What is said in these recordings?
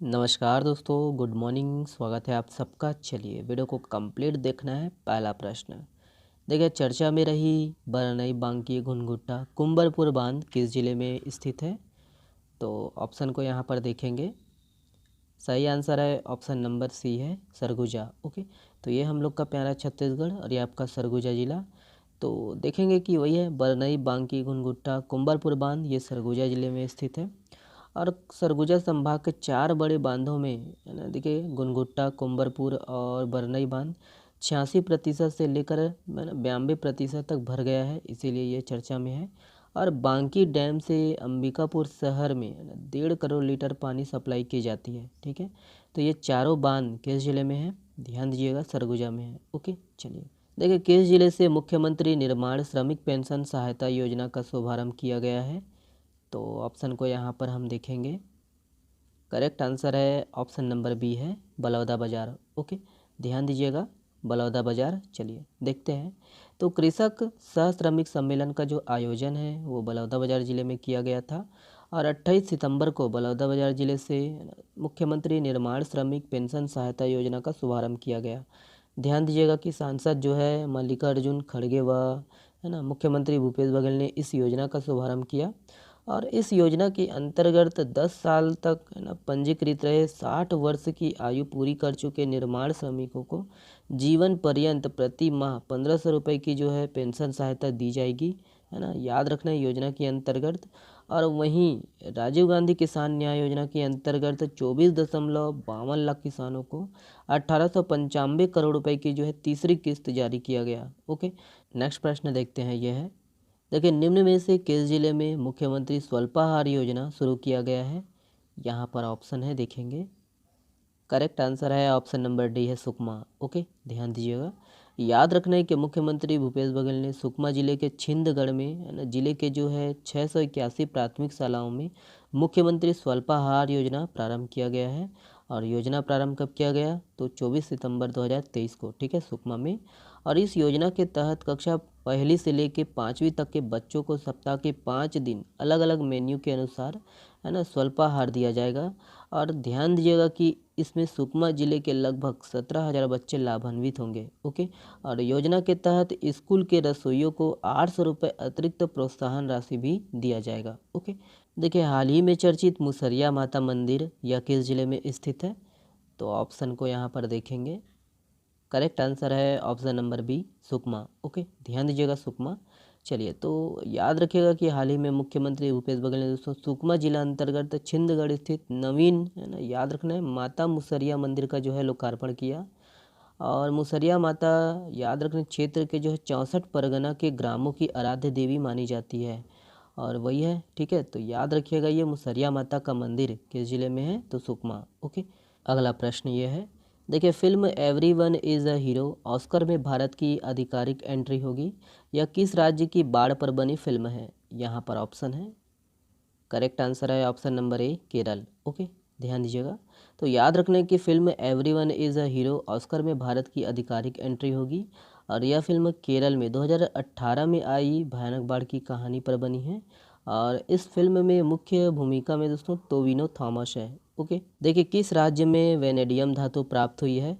नमस्कार दोस्तों, good morning. स्वागत है आप सबका। चलिए वीडियो को कंप्लीट देखना है। पहला प्रश्न देखिए, चर्चा में रही बरनई बांकी घुनघुट्टा कुंबरपुर बांध किस जिले में स्थित है? तो ऑप्शन को यहाँ पर देखेंगे। सही आंसर है ऑप्शन नंबर सी है, सरगुजा। ओके, तो ये हम लोग का प्यारा छत्तीसगढ़ और ये आपका सरगुजा जिला। तो देखेंगे कि वही है, बरनई बांकी घुनघुट्टा कुंबरपुर बांध, ये सरगुजा जिले में स्थित है। और सरगुजा संभाग के 4 बड़े बांधों में है ना, देखिए घुनघुट्टा, कुंबरपुर और बरनई बांध 86% से लेकर 92% तक भर गया है, इसीलिए ये चर्चा में है। और बांकी डैम से अंबिकापुर शहर में 1.5 करोड़ लीटर पानी सप्लाई की जाती है। ठीक है, तो ये चारों बांध किस जिले में है? ध्यान दीजिएगा, सरगुजा में है। ओके, चलिए देखिए, किस जिले से मुख्यमंत्री निर्माण श्रमिक पेंशन सहायता योजना का शुभारंभ किया गया है? तो ऑप्शन को यहाँ पर हम देखेंगे। करेक्ट आंसर है ऑप्शन नंबर बी है, बलौदाबाजार। ओके, ध्यान दीजिएगा, बलौदाबाजार। चलिए देखते हैं। तो कृषक सह श्रमिक सम्मेलन का जो आयोजन है वो बलौदाबाजार ज़िले में किया गया था। और 28 सितंबर को बलौदाबाजार ज़िले से मुख्यमंत्री निर्माण श्रमिक पेंशन सहायता योजना का शुभारंभ किया गया। ध्यान दीजिएगा कि सांसद जो है मल्लिकार्जुन खड़गे व है ना, मुख्यमंत्री भूपेश बघेल ने इस योजना का शुभारंभ किया। और इस योजना के अंतर्गत 10 साल तक है ना पंजीकृत रहे 60 वर्ष की आयु पूरी कर चुके निर्माण श्रमिकों को जीवन पर्यंत प्रति माह 1500 रुपये की जो है पेंशन सहायता दी जाएगी, है ना, याद रखना है योजना के अंतर्गत। और वहीं राजीव गांधी किसान न्याय योजना के अंतर्गत 24.52 लाख किसानों को 1895 करोड़ रुपए की जो है तीसरी किस्त जारी किया गया। ओके, नेक्स्ट प्रश्न देखते हैं। यह है, देखिए, निम्न में से किस जिले में मुख्यमंत्री स्वल्पाहार योजना शुरू किया गया है? यहाँ पर ऑप्शन है, देखेंगे। करेक्ट आंसर है ऑप्शन नंबर डी है, सुकमा। ओके, ध्यान दीजिएगा। याद रखना है कि मुख्यमंत्री भूपेश बघेल ने सुकमा जिले के छिंदगढ़ में है ना, जिले के जो है 681 प्राथमिक शालाओं में मुख्यमंत्री स्वल्पाहार योजना प्रारंभ किया गया है। और योजना प्रारंभ कब किया गया? तो 24 सितंबर 2023 को, ठीक है, सुकमा में। और इस योजना के तहत कक्षा पहली से लेकर 5वीं तक के बच्चों को सप्ताह के 5 दिन अलग अलग मेन्यू के अनुसार है ना स्वल्पाहार दिया जाएगा। और ध्यान दीजिएगा कि इसमें सुकमा जिले के लगभग 17,000 बच्चे लाभान्वित होंगे। ओके, और योजना के तहत स्कूल के रसोइयों को 800 रुपये अतिरिक्त प्रोत्साहन राशि भी दिया जाएगा। ओके, देखिए, हाल ही में चर्चित मुसरिया माता मंदिर यह किस जिले में स्थित है? तो ऑप्शन को यहाँ पर देखेंगे। करेक्ट आंसर है option number B, Sukma. Okay, ध्यान दीजिएगा, सुकमा। चलिए, तो याद रखिएगा कि हाल ही में मुख्यमंत्री भूपेश बघेल ने दोस्तों सुकमा जिला अंतर्गत छिंदगढ़ स्थित नवीन, है ना, याद रखना है, माता मुसरिया मंदिर का जो है लोकार्पण किया। और मुसरिया माता, याद रखना, क्षेत्र के जो है 64 परगना के ग्रामों की आराध्य देवी मानी जाती है। और वही है, ठीक है, तो याद रखिएगा ये मुसरिया माता का मंदिर किस जिले में है? तो सुकमा। ओके, अगला प्रश्न ये है, देखिए, film everyone is a hero Oscar में भारत की आधिकारिक एंट्री होगी। यह किस राज्य की बाढ़ पर बनी फिल्म है? यहाँ पर ऑप्शन है। करेक्ट आंसर है option number A, Kerala. Okay, ध्यान दीजिएगा। तो याद रखने की film everyone is a hero Oscar में भारत की आधिकारिक एंट्री होगी। और यह फिल्म केरल में 2018 में आई भयानक बाढ़ की कहानी पर बनी है। और इस फिल्म में मुख्य भूमिका में दोस्तों टोविनो थॉमस है। ओके, देखिए, किस राज्य में वेनेडियम धातु प्राप्त हुई है?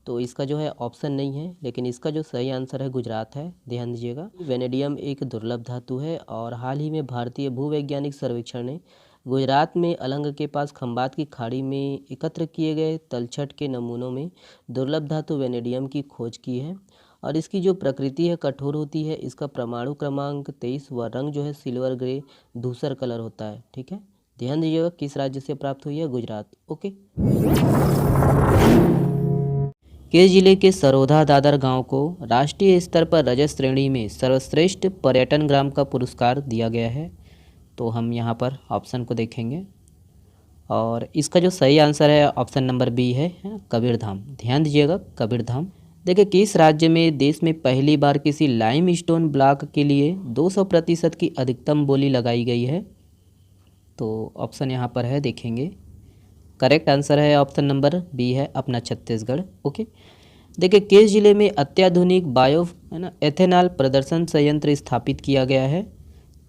तो इसका जो है ऑप्शन नहीं है, लेकिन इसका जो सही आंसर है गुजरात है। ध्यान दीजिएगा, वेनेडियम एक दुर्लभ धातु है। और हाल ही में भारतीय भूवैज्ञानिक सर्वेक्षण ने गुजरात में अलंग के पास खंबात की खाड़ी में एकत्र किए गए तलछट के नमूनों में दुर्लभ धातु वेनेडियम की खोज की है। और इसकी जो प्रकृति है कठोर होती है, इसका परमाणु क्रमांक 23 व रंग जो है सिल्वर ग्रे धूसर कलर होता है। ठीक है, ध्यान दीजिएगा, किस राज्य से प्राप्त हुई है? गुजरात। ओके, किस जिले के सरोधा दादर गांव को राष्ट्रीय स्तर पर रजत श्रेणी में सर्वश्रेष्ठ पर्यटन ग्राम का पुरस्कार दिया गया है? तो हम यहाँ पर ऑप्शन को देखेंगे। और इसका जो सही आंसर है ऑप्शन नंबर बी है, कबीरधाम। ध्यान दीजिएगा, कबीरधाम। देखिए, किस राज्य में देश में पहली बार किसी लाइम स्टोन ब्लॉक के लिए 200% की अधिकतम बोली लगाई गई है? तो ऑप्शन यहाँ पर है, देखेंगे। करेक्ट आंसर है ऑप्शन नंबर बी है, अपना छत्तीसगढ़। ओके, देखिए, किस जिले में अत्याधुनिक बायो है ना एथेनॉल प्रदर्शन संयंत्र स्थापित किया गया है?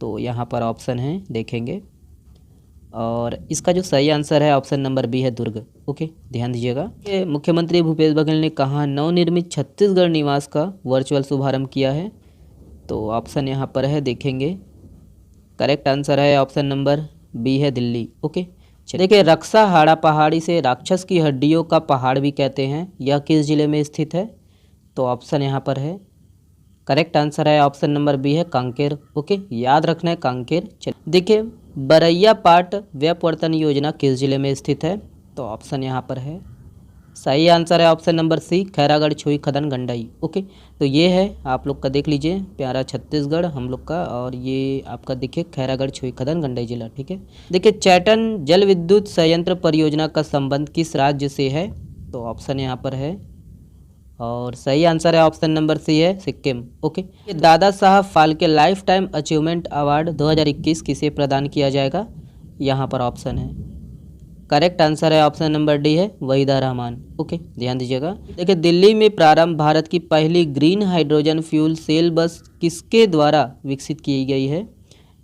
तो यहाँ पर ऑप्शन है, देखेंगे। और इसका जो सही आंसर है ऑप्शन नंबर बी है दुर्ग। ओके, ध्यान दीजिएगा। ये मुख्यमंत्री भूपेश बघेल ने कहाँ नवनिर्मित छत्तीसगढ़ निवास का वर्चुअल शुभारंभ किया है? तो ऑप्शन यहाँ पर है, देखेंगे। करेक्ट आंसर है ऑप्शन नंबर बी है दिल्ली। ओके, चलिए देखिए, रक्षा पहाड़ी से राक्षस की हड्डियों का पहाड़ भी कहते हैं, यह किस जिले में स्थित है? तो ऑप्शन यहाँ पर है, करेक्ट आंसर है ऑप्शन नंबर बी है कांकेर। ओके, याद रखना है कांकेर। चलिए देखिए, बरैया पाट व्यापवर्तन योजना किस जिले में स्थित है? तो ऑप्शन यहाँ पर है, सही आंसर है ऑप्शन नंबर सी खैरागढ़ छुई खदन गंडई। ओके, तो ये है आप लोग का, देख लीजिए, प्यारा छत्तीसगढ़ हम लोग का, और ये आपका देखिए खैरागढ़ छुई खदन गंडई जिला। ठीक है, देखिए, चैटन जल विद्युत संयंत्र परियोजना का संबंध किस राज्य से है? तो ऑप्शन यहाँ पर है, और सही आंसर है ऑप्शन नंबर सी है Sikkim. Okay, Dada Saheb Phalke life time achievement award 2021 किसे प्रदान किया जाएगा? यहाँ पर ऑप्शन है, करेक्ट आंसर है ऑप्शन नंबर डी है वहीदा रहमान। ओके, ध्यान दीजिएगा। देखिए, दिल्ली में प्रारंभ भारत की पहली ग्रीन हाइड्रोजन फ्यूल सेल बस किसके द्वारा विकसित की गई है?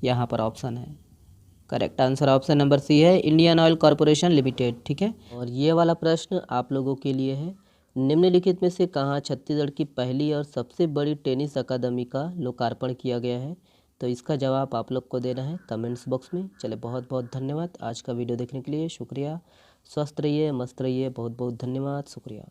यहाँ पर ऑप्शन है, correct answer option number C है इंडियन ऑयल कॉरपोरेशन लिमिटेड। ठीक है, और ये वाला प्रश्न आप लोगों के लिए है, निम्नलिखित में से कहाँ छत्तीसगढ़ की पहली और सबसे बड़ी टेनिस अकादमी का लोकार्पण किया गया है? तो इसका जवाब आप लोग को देना है कमेंट्स बॉक्स में। चले, बहुत बहुत धन्यवाद आज का वीडियो देखने के लिए, शुक्रिया। स्वस्थ रहिए, मस्त रहिए, बहुत बहुत धन्यवाद, शुक्रिया।